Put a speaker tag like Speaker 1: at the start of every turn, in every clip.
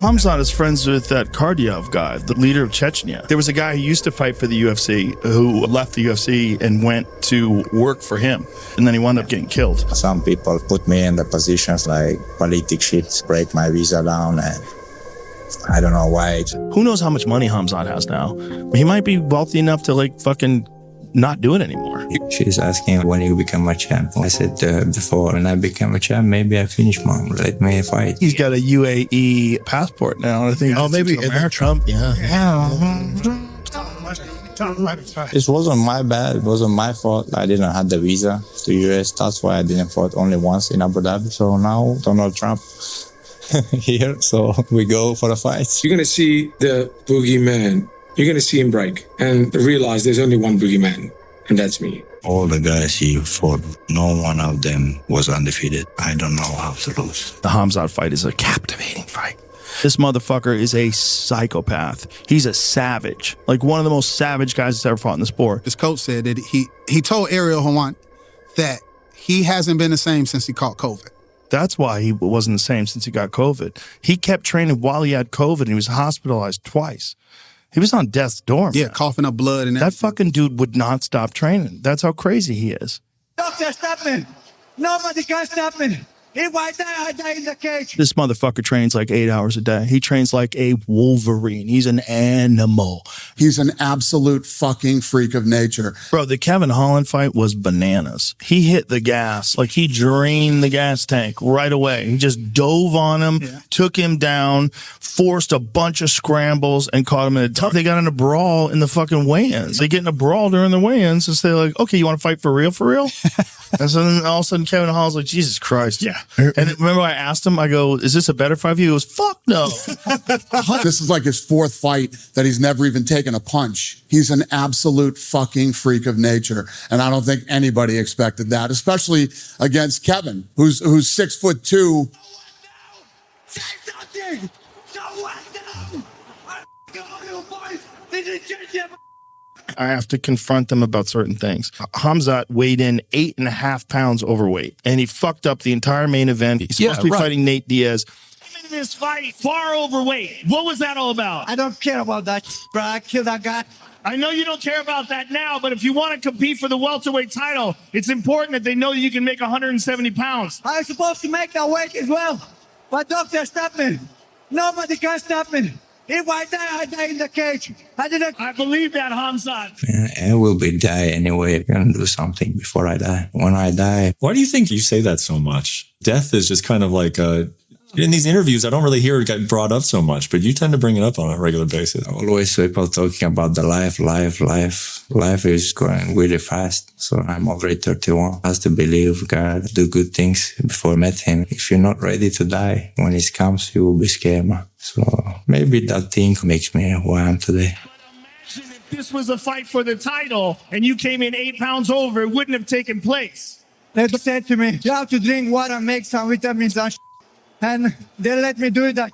Speaker 1: Khamzat is friends with that Kadyrov guy, the leader of Chechnya. There was a guy who used to fight for the UFC who left the UFC and went to work for him. And then he wound up getting killed.
Speaker 2: Some people put me in the positions like politic shit, break my visa down, and I don't know why.
Speaker 1: Who knows how much money Khamzat has now? He might be wealthy enough to like fucking not do it anymore.
Speaker 2: She's asking when you become a champ. I said before, when I become a champ, maybe I finish, mom. Let me fight.
Speaker 1: He's got a UAE passport now. I think.
Speaker 3: Oh, maybe Trump. Yeah.
Speaker 2: It wasn't my bad. It wasn't my fault. I didn't have the visa to US. That's why I didn't fight only once in Abu Dhabi. So now Donald Trump here. So we go for a fight.
Speaker 4: You're going to see the boogeyman. You're going to see him break and realize there's only one boogeyman, and that's me.
Speaker 2: All the guys he fought, no one of them was undefeated. I don't know how to lose.
Speaker 1: The Khamzat fight is a captivating fight. This motherfucker is a psychopath. He's a savage. Like one of the most savage guys that's ever fought in the sport.
Speaker 3: His coach said that he told Ariel Helwani that he hasn't been the same since he caught COVID.
Speaker 1: That's why he wasn't the same since he got COVID. He kept training while he had COVID and he was hospitalized twice. He was on death's door.
Speaker 3: Yeah, coughing up blood and
Speaker 1: that fucking dude would not stop training. That's how crazy he is.
Speaker 5: Doctor, stop me. Nobody can stop me. If I die in the cage.
Speaker 1: This motherfucker trains like 8 hours a day. He trains like a wolverine. He's an animal.
Speaker 6: He's an absolute fucking freak of nature.
Speaker 1: Bro, the Kevin Holland fight was bananas. He hit the gas. Like he drained the gas tank right away. He just dove on him, took him down, forced a bunch of scrambles and caught him in a tough. They got in a brawl in the fucking weigh-ins. They get in a brawl during the weigh-ins and say like, okay, you want to fight for real? And so then all of a sudden Kevin Holland's like, Jesus Christ.
Speaker 3: Yeah.
Speaker 1: And remember I asked him, I go, is this a better fight for you? He goes, fuck no.
Speaker 6: This is like his fourth fight that he's never even taken a punch. He's an absolute fucking freak of nature. And I don't think anybody expected that, especially against Kevin, who's 6'2".
Speaker 5: Say something! So what now? You boys! This is just
Speaker 1: I have to confront them about certain things. Khamzat weighed in 8.5 pounds overweight, and he fucked up the entire main event. He's supposed to be fighting Nate Diaz.
Speaker 7: In this fight, far overweight. What was that all about?
Speaker 5: I don't care about that, bro. I killed that guy.
Speaker 7: I know you don't care about that now, but if you want to compete for the welterweight title, it's important that they know you can make 170 pounds.
Speaker 5: I'm supposed to make that weight as well. But doctor, stop me. Nobody can stop me. If I die in the cage.
Speaker 7: I believe that, Khamzat.
Speaker 2: I will be die anyway. I'm going to do something before I die. When I die.
Speaker 8: Why do you think you say that so much? Death is just kind of like in these interviews, I don't really hear it get brought up so much, but you tend to bring it up on a regular basis.
Speaker 2: Always people talking about the life. Life is going really fast. So I'm already 31. I have to believe God, do good things before I met him. If you're not ready to die, when it comes, you will be scared, man. So maybe that thing makes me who I am today.
Speaker 7: Imagine if this was a fight for the title and you came in 8 pounds over, it wouldn't have taken place.
Speaker 5: They said to me, you have to drink water, make some vitamins and they let me do that.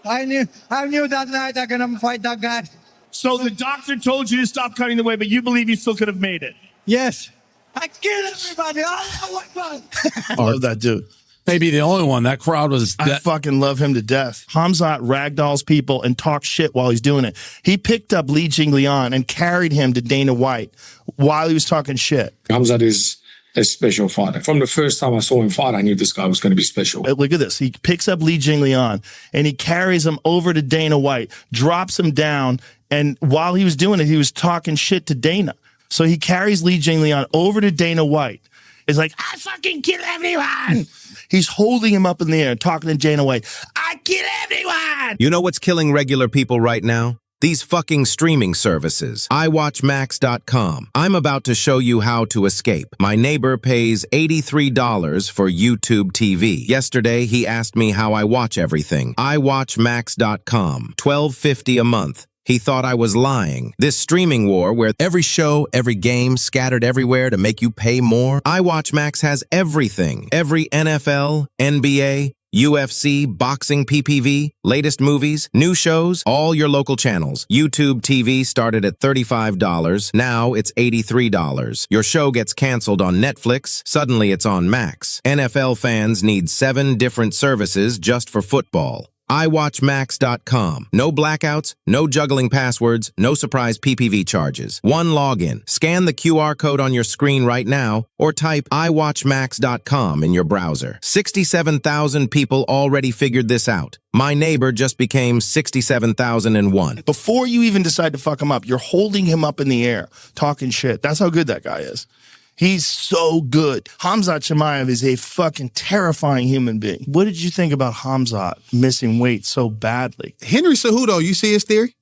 Speaker 5: I knew that night I'm gonna fight that guy.
Speaker 7: So the doctor told you to stop cutting the weight, but you believe you still could have made it?
Speaker 5: Yes. I killed everybody. I
Speaker 1: love that dude.
Speaker 9: Maybe the only one. That crowd was...
Speaker 1: I fucking love him to death. Khamzat ragdolls people and talks shit while he's doing it. He picked up Li Jingliang and carried him to Dana White while he was talking shit.
Speaker 4: Khamzat is a special fighter. From the first time I saw him fight, I knew this guy was going to be special.
Speaker 1: Look at this. He picks up Li Jingliang and he carries him over to Dana White, drops him down, and while he was doing it, he was talking shit to Dana. So he carries Li Jingliang over to Dana White. It's like, I fucking kill everyone. He's holding him up in the air, talking to Dana White. I kill everyone.
Speaker 10: You know what's killing regular people right now? These fucking streaming services. iWatchMax.com. I'm about to show you how to escape. My neighbor pays $83 for YouTube TV. Yesterday, he asked me how I watch everything. iWatchMax.com. $12.50 a month. He thought I was lying. This streaming war where every show, every game scattered everywhere to make you pay more. iWatchMax has everything. Every NFL, NBA, UFC, boxing, PPV, latest movies, new shows, all your local channels. YouTube TV started at $35. Now it's $83. Your show gets canceled on Netflix. Suddenly it's on Max. NFL fans need 7 different services just for football. iWatchMax.com. No blackouts, no juggling passwords, no surprise PPV charges. One login. Scan the QR code on your screen right now or type iWatchMax.com in your browser. 67,000 people already figured this out. My neighbor just became 67,001.
Speaker 1: Before you even decide to fuck him up, you're holding him up in the air, talking shit. That's how good that guy is. He's so good. Khamzat Chimaev is a fucking terrifying human being. What did you think about Khamzat missing weight so badly?
Speaker 3: Henry Cejudo, you see his theory?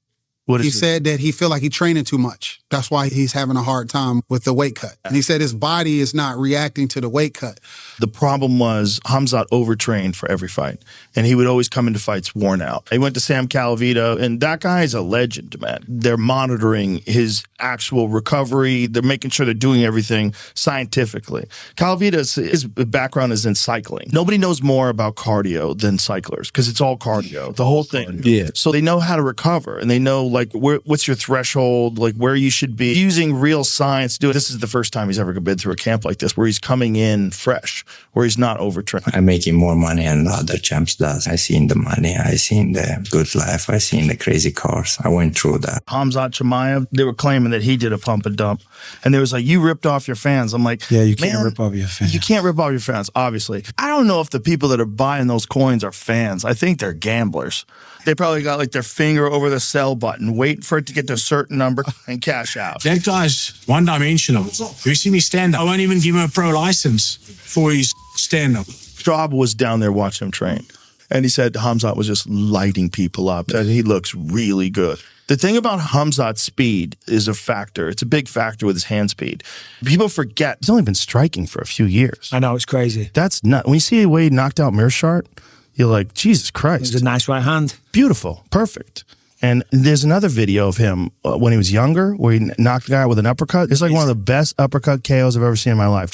Speaker 1: What is
Speaker 3: He
Speaker 1: it?
Speaker 3: said that he feel like he's training too much. That's why he's having a hard time with the weight cut. And he said his body is not reacting to the weight cut.
Speaker 1: The problem was Khamzat overtrained for every fight, and he would always come into fights worn out. He went to Sam Calavitta, and that guy is a legend, man. They're monitoring his actual recovery. They're making sure they're doing everything scientifically. Calavitta's his background is in cycling. Nobody knows more about cardio than cyclers because it's all cardio, the whole thing.
Speaker 9: Yeah.
Speaker 1: So they know how to recover, and they know like what's your threshold, like where you should be. Using real science to do it. This is the first time he's ever been through a camp like this, where he's coming in fresh, where he's not overtrained.
Speaker 2: I'm making more money than other champs does. I seen the money. I seen the good life. I seen the crazy cars. I went through that.
Speaker 1: Khamzat Chimaev, they were claiming that he did a pump and dump. And they was like, you ripped off your fans. I'm like,
Speaker 9: Yeah, you can't
Speaker 1: man,
Speaker 9: rip off your fans.
Speaker 1: You can't rip off your fans, obviously. I don't know if the people that are buying those coins are fans. I think they're gamblers. They probably got like their finger over the sell button, waiting for it to get to a certain number and cash out.
Speaker 11: That guy's one-dimensional. If you see me stand up, I won't even give him a pro license for his stand-up.
Speaker 1: Straub was down there watching him train. And he said Khamzat was just lighting people up. That he looks really good. The thing about Khamzat's speed is a factor. It's a big factor with his hand speed. People forget he's only been striking for a few years.
Speaker 5: I know, it's crazy.
Speaker 1: That's nuts. When you see the way he knocked out Mearshart, you're like, Jesus Christ.
Speaker 5: It's a nice right hand.
Speaker 1: Beautiful. Perfect. And there's another video of him when he was younger where he knocked the guy out with an uppercut. It's like one of the best uppercut KOs I've ever seen in my life.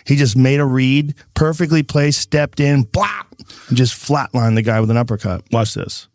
Speaker 1: He just made a read, perfectly placed, stepped in, blah, and just flatlined the guy with an uppercut. Watch this.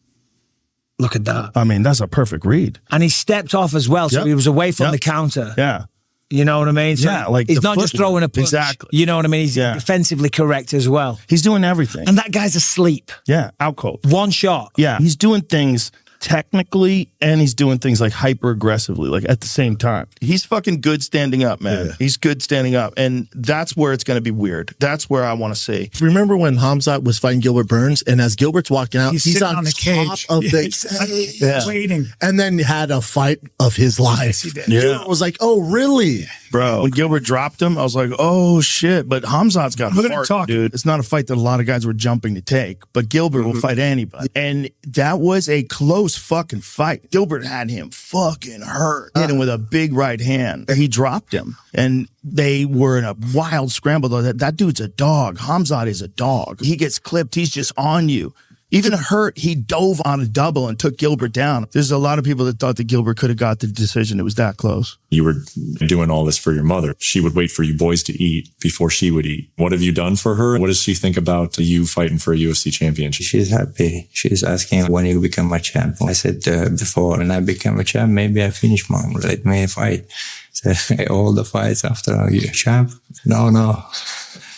Speaker 5: Look at that.
Speaker 1: I mean, that's a perfect read.
Speaker 5: And he stepped off as well, so
Speaker 1: Yep.
Speaker 5: he was away from
Speaker 1: Yep.
Speaker 5: the counter.
Speaker 1: Yeah.
Speaker 5: You know what I mean? So
Speaker 1: Yeah, like
Speaker 5: he's
Speaker 1: the
Speaker 5: not just
Speaker 1: footwork.
Speaker 5: throwing a punch.
Speaker 1: Exactly.
Speaker 5: You know what I mean? He's defensively correct as well.
Speaker 1: He's doing everything.
Speaker 5: And that guy's asleep.
Speaker 1: Yeah, out cold.
Speaker 5: One shot.
Speaker 1: Yeah, he's doing things technically and he's doing things like hyper aggressively, like at the same time. He's fucking good standing up, man.
Speaker 12: Yeah.
Speaker 1: He's good standing up. And that's where it's going to be weird. That's where I want to see.
Speaker 12: Remember when Khamzat was fighting Gilbert Burns, and as Gilbert's walking out,
Speaker 5: He's
Speaker 12: he's
Speaker 5: sitting
Speaker 12: on
Speaker 5: on the
Speaker 12: top
Speaker 5: cage.
Speaker 12: of the
Speaker 5: He's
Speaker 12: cage,
Speaker 5: waiting.
Speaker 12: and then had a fight of his life.
Speaker 1: Yeah.
Speaker 12: Gilbert was like, "Oh, really?"
Speaker 1: Bro, when Gilbert dropped him, I was like, oh shit. But Khamzat's got
Speaker 5: We're gonna
Speaker 1: heart,
Speaker 5: talk.
Speaker 1: dude. It's not a fight that a lot of guys were jumping to take, but Gilbert will fight anybody. And that was a close fucking fight. Gilbert had him fucking hurt. Hit him with a big right hand. He dropped him. And they were in a wild scramble. Though that dude's a dog. Khamzat is a dog. He gets clipped. He's just on you. Even hurt, he dove on a double and took Gilbert down. There's a lot of people that thought that Gilbert could have got the decision. It was that close.
Speaker 8: You were doing all this for your mother. She would wait for you boys to eat before she would eat. What have you done for her? What does she think about you fighting for a UFC championship?
Speaker 2: She's happy. She's asking when you become a champ. I said before, when I become a champ, maybe I finish, mom. Let me fight. Said, all the fights after I get champ? No.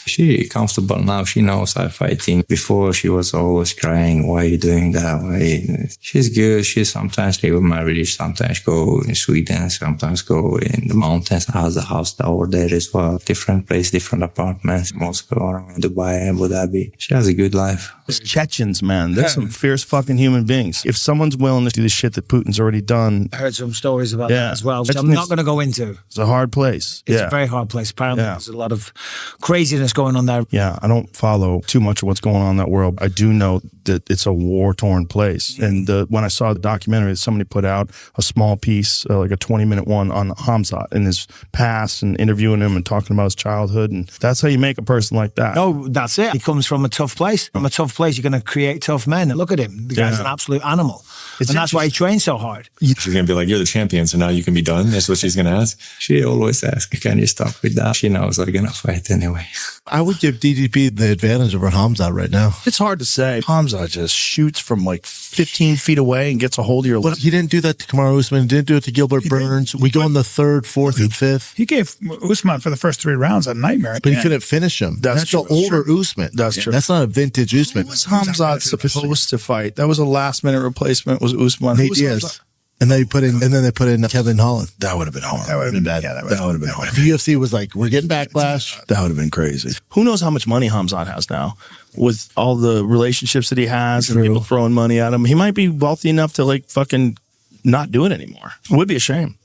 Speaker 2: She comfortable now. She knows I'm fighting. Before, she was always crying. Why are you doing that? Why? She's good. She sometimes live in my village. Sometimes go in Sweden. Sometimes go in the mountains. Has a house over there as well. Different place, different apartments. Moscow, Dubai, Abu Dhabi. She has a good life.
Speaker 1: Those Chechens, man, they're some fierce fucking human beings. If someone's willing to do the shit that Putin's already done,
Speaker 5: I heard some stories about
Speaker 1: Yeah.
Speaker 5: that as well, which
Speaker 1: That's
Speaker 5: I'm not going to go into.
Speaker 1: it's a hard place.
Speaker 5: It's
Speaker 1: Yeah.
Speaker 5: a very hard place. Apparently,
Speaker 1: Yeah.
Speaker 5: there's a lot of craziness going on there.
Speaker 1: Yeah, I don't follow too much of what's going on in that world. I do know that it's a war-torn place. And when I saw the documentary, somebody put out a small piece, like a 20-minute one on Khamzat and his past and interviewing him and talking about his childhood. And that's how you make a person like that.
Speaker 5: No, that's it. He comes from a tough place. From a tough place, you're going to create tough men. And look at him. The guy's
Speaker 1: Yeah.
Speaker 5: an absolute animal.
Speaker 1: It's
Speaker 5: And that's why he trains so hard.
Speaker 8: She's going to be like, you're the champion, so now you can be done. That's what she's going to ask.
Speaker 2: She always asks, can you stop with that? She knows I'm going to fight anyway.
Speaker 12: I would give DDP the advantage over Khamzat right now.
Speaker 1: It's hard to say. Khamzat just shoots from like 15 feet away and gets a hold of your
Speaker 12: But he didn't do that to Kamaru Usman. He didn't do it to Gilbert Burns. We go in the third, fourth, and fifth.
Speaker 13: He gave Usman for the first 3 rounds a nightmare.
Speaker 12: But he couldn't finish him. That's the older Usman.
Speaker 1: That's true.
Speaker 12: That's not a vintage Usman.
Speaker 1: Who was Khamzat supposed to fight? That was a last-minute replacement. Was Usman?
Speaker 12: Nate Diaz. And then they put in Kevin Holland.
Speaker 1: That would have been hard.
Speaker 13: That would have been bad.
Speaker 1: That would have been hard.
Speaker 12: The UFC was like, we're getting backlash.
Speaker 1: That would have been crazy. Who knows how much money Khamzat has now with all the relationships that he has and people throwing money at him. He might be wealthy enough to like fucking not do it anymore. It would be a shame.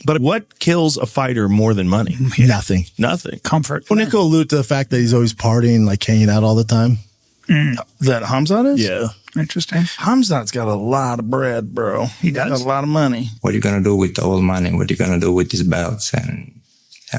Speaker 1: But what kills a fighter more than money?
Speaker 12: Nothing.
Speaker 1: Nothing.
Speaker 13: Comfort.
Speaker 12: Well, Nico alluded to the fact that he's always partying, like hanging out all the time.
Speaker 1: That Khamzat is?
Speaker 12: Yeah.
Speaker 13: Interesting.
Speaker 1: Khamzat's got a lot of bread, bro.
Speaker 13: He does.
Speaker 1: Got a lot of money.
Speaker 2: What are you going to do with the old money? What are you going to do with these belts? And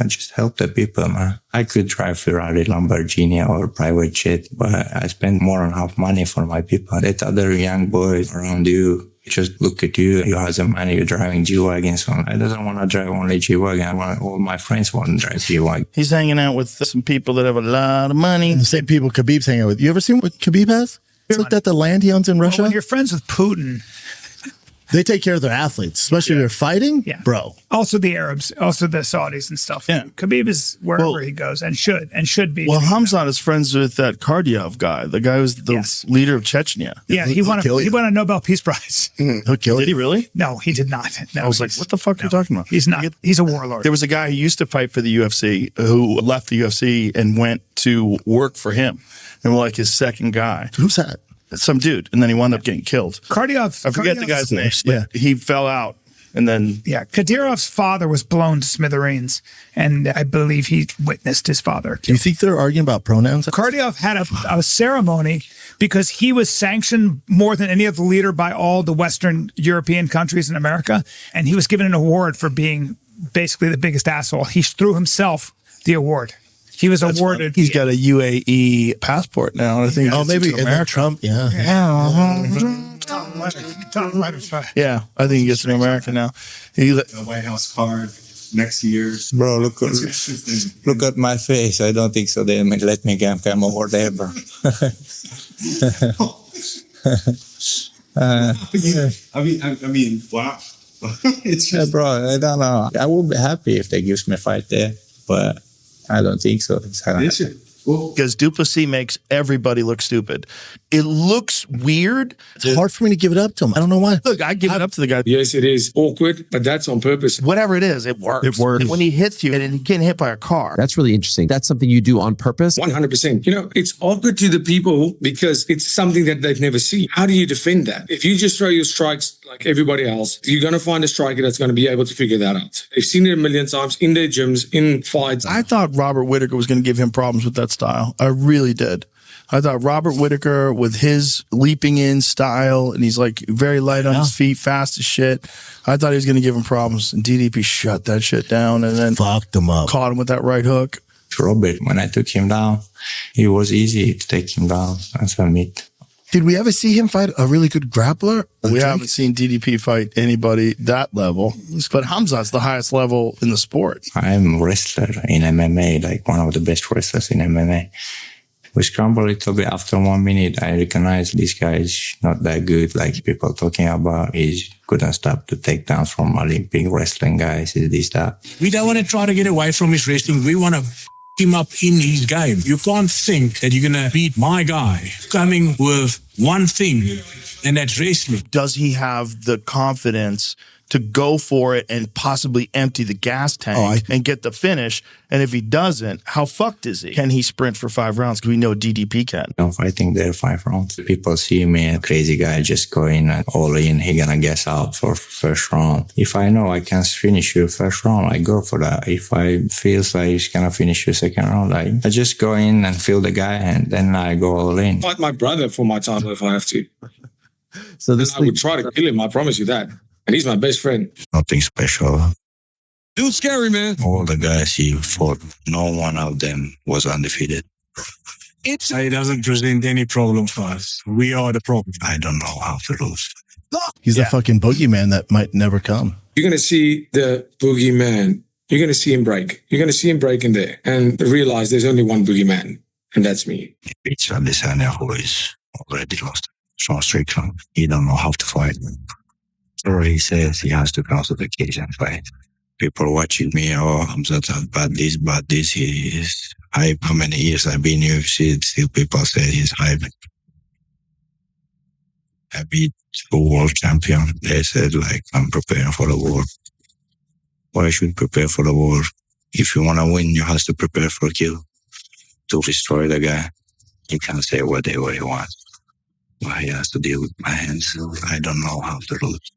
Speaker 2: just help the people, man. I could drive Ferrari, Lamborghini, or private jet, but I spend more than half money for my people. That other young boys around you, just look at you. You have the money, you're driving G-Wagon. So I don't want to drive only G-Wagon. All my friends want to drive G-Wagon.
Speaker 1: He's hanging out with some people that have a lot of money.
Speaker 12: And the same people Khabib's hanging out with. You ever seen what Khabib has? You looked at the land he owns in Russia?
Speaker 13: Well, when you're friends with Putin,
Speaker 12: they take care of their athletes, especially if they're fighting.
Speaker 13: Yeah.
Speaker 12: Bro.
Speaker 13: Also the Arabs, also the Saudis and stuff.
Speaker 1: Yeah.
Speaker 13: Khabib is wherever he goes and should be.
Speaker 1: Well, Khamzat is friends with that Kadyrov guy, the guy who's the leader of Chechnya.
Speaker 13: Yeah, he won a Nobel Peace Prize.
Speaker 12: He'll kill
Speaker 1: Did he really?
Speaker 13: No, he did not. No,
Speaker 1: I was like, what the fuck are you talking about?
Speaker 13: He's not. He's a warlord.
Speaker 1: There was a guy who used to fight for the UFC who left the UFC and went to work for him and like his second guy.
Speaker 12: Who's that?
Speaker 1: Some dude, and then he wound up getting killed.
Speaker 13: Kadyrov.
Speaker 1: I forget the guy's name. Yeah, he fell out, and then
Speaker 13: Kadyrov's father was blown to smithereens, and I believe he witnessed his father.
Speaker 12: Do you think they're arguing about pronouns?
Speaker 13: Kadyrov had a ceremony because he was sanctioned more than any other leader by all the Western European countries in America, and he was given an award for being basically the biggest asshole. He threw himself the award. He was awarded.
Speaker 1: He's got a UAE passport now. And I think
Speaker 12: maybe America. Trump. Yeah.
Speaker 1: Yeah, I think he gets to America now.
Speaker 14: The White House card next year.
Speaker 2: Bro, look at my face. I don't think so. They let me come over there, bro.
Speaker 14: I mean, wow. It's just,
Speaker 2: bro, I don't know. I will be happy if they give me a fight there, but I don't think so.
Speaker 1: Because Du Plessis makes everybody look stupid. It looks weird.
Speaker 12: It's hard for me to give it up to him. I don't know why.
Speaker 1: Look, I give it up to the guy.
Speaker 4: Yes, it is awkward, but that's on purpose.
Speaker 1: Whatever it is, it works. It works. When he hits you and he getting hit by a car.
Speaker 15: That's really interesting. That's something you do on purpose?
Speaker 4: 100%. You know, it's awkward to the people because it's something that they've never seen. How do you defend that? If you just throw your strikes like everybody else, you're going to find a striker that's going to be able to figure that out. They've seen it a million times in their gyms, in fights.
Speaker 1: I thought Robert Whittaker was going to give him problems with that style. I really did. I thought Robert Whittaker with his leaping in style, and he's like very light on his feet, fast as shit. I thought he was going to give him problems, and DDP shut that shit down and then
Speaker 12: fucked him up.
Speaker 1: Caught him with that right hook.
Speaker 2: Robert, when I took him down, it was easy to take him down and submit.
Speaker 12: Did we ever see him fight a really good grappler?
Speaker 1: We haven't seen DDP fight anybody that level, but Khamzat's the highest level in the sport.
Speaker 2: I'm a wrestler in MMA, like one of the best wrestlers in MMA. We scrambled a little bit after 1 minute. I recognized this guy is not that good, like people talking about. He couldn't stop the takedowns from Olympic wrestling guys, this, that.
Speaker 11: We don't want to try to get away from his wrestling. We want to him up in his game. You can't think that you're going to beat my guy coming with one thing, and that's wrestling.
Speaker 1: Does he have the confidence to go for it and possibly empty the gas tank and get the finish? And if he doesn't, how fucked is he? Can he sprint for 5 rounds? Because we know DDP can.
Speaker 2: I think they're 5 rounds. People see me, a crazy guy, just going all in. He gonna guess out for first round. If I know I can finish you first round, I go for that. If I feels like he's gonna finish you second round, I just go in and feel the guy, and then I go all in.
Speaker 4: Fight my brother for my title if I have to.
Speaker 15: So this
Speaker 4: I would try to kill him, I promise you that. And he's my best friend.
Speaker 2: Nothing special.
Speaker 11: Dude's scary, man.
Speaker 2: All the guys he fought, no one of them was undefeated.
Speaker 11: He doesn't present any problem for us. We are the problem.
Speaker 2: I don't know how to lose.
Speaker 12: He's the fucking boogeyman that might never come.
Speaker 4: You're going to see the boogeyman. you're going to see him break. You're going to see him break in there and realize there's only one boogeyman, and that's me.
Speaker 16: It's Adesanya who is already lost. Sean Strickland, he don't know how to fight. So he says he has to come to the cage and fight. People watching me, oh, Khamzat bad this, he is hype. How many years I've been in UFC, still people say he's hype. I beat a world champion. They said, like, I'm preparing for the war. Why should you prepare for the war? If you want to win, you have to prepare for a kill. To destroy the guy. He can say whatever he wants. But he has to deal with my hands. I don't know how to lose.